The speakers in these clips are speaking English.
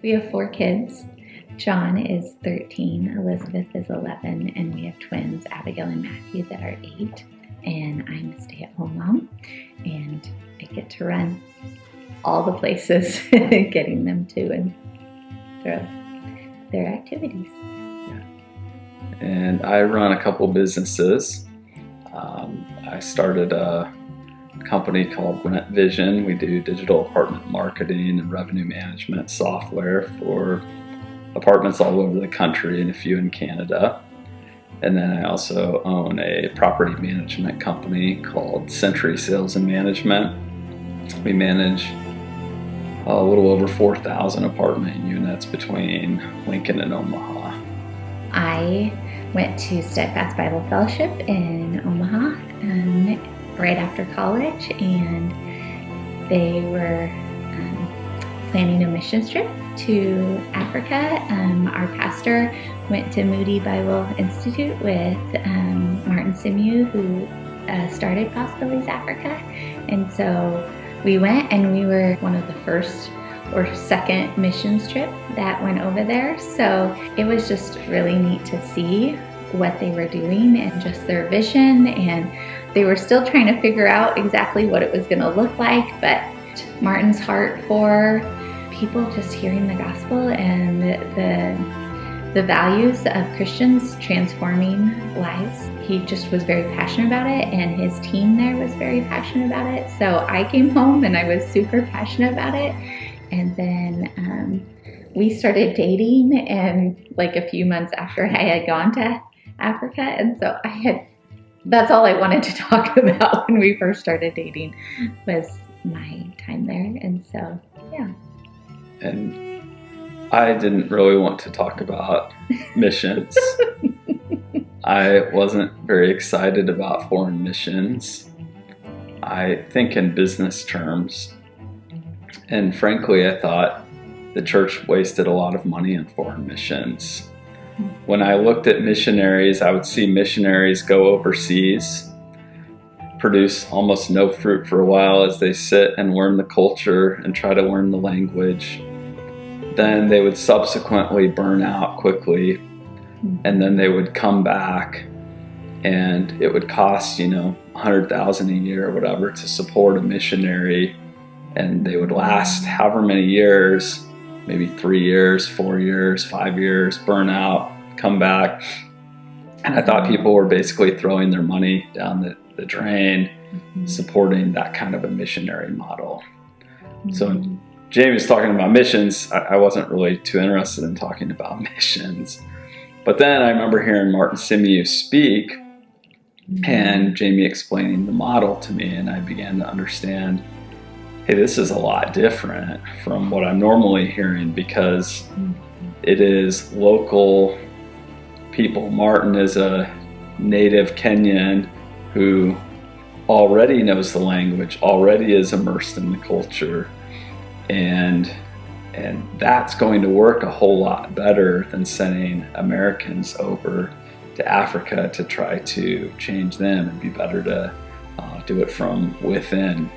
We have 4 kids. John is 13, Elizabeth is 11, and we have twins, Abigail and Matthew, that are 8. And I'm a stay-at-home mom, and I get to run all the places, getting them to and through their activities. And I run a couple businesses. I started a company called Rent Vision. We do digital apartment marketing and revenue management software for apartments all over the country and a few in Canada. And then I also own a property management company called Century Sales and Management. We manage a little over 4,000 apartment units between Lincoln and Omaha. I went to Steadfast Bible Fellowship in Omaha right after college, and they were planning a missions trip to Africa. Our pastor went to Moody Bible Institute with Martin Simew, who started Possibilities Africa. And so we went, and we were one of the first or second missions trip that went over there. So it was just really neat to see what they were doing and just their vision. And they were still trying to figure out exactly what it was going to look like, but Martin's heart for people just hearing the gospel and the values of Christians transforming lives. He just was very passionate about it, and his team there was very passionate about it. So I came home and I was super passionate about it. And then we started dating, and like a few months after I had gone to Africa. And so that's all I wanted to talk about when we first started dating, was my time there. And so, yeah. And I didn't really want to talk about missions. I wasn't very excited about foreign missions. I think in business terms. And frankly, I thought the church wasted a lot of money on foreign missions. When I looked at missionaries, I would see missionaries go overseas, produce almost no fruit for a while as they sit and learn the culture and try to learn the language. Then they would subsequently burn out quickly, and then they would come back, and it would cost, $100,000 a year or whatever to support a missionary, and they would last however many years, maybe 3 years, 4 years, 5 years, burn out, come back. And I thought people were basically throwing their money down the drain, supporting that kind of a missionary model. So when Jamie was talking about missions, I wasn't really too interested in talking about missions. But then I remember hearing Martin Simew speak, and Jamie explaining the model to me, and I began to understand, hey, this is a lot different from what I'm normally hearing, because it is local people. Martin is a native Kenyan who already knows the language, already is immersed in the culture, and that's going to work a whole lot better than sending Americans over to Africa to try to change them. It'd be better to do it from within.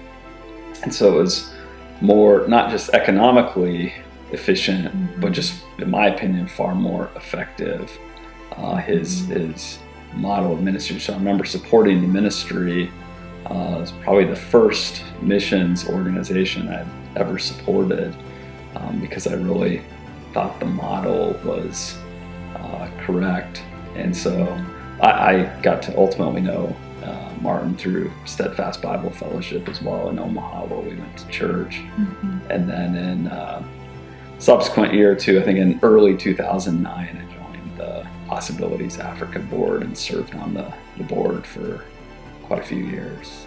And so it was more, not just economically efficient, but just, in my opinion, far more effective. His model of ministry. So I remember supporting the ministry. It was probably the first missions organization I'd ever supported, because I really thought the model was correct. And so I got to ultimately know Martin through Steadfast Bible Fellowship as well in Omaha, where we went to church. And then in subsequent year or two, I think in early 2009, I joined the Possibilities Africa board and served on the board for quite a few years.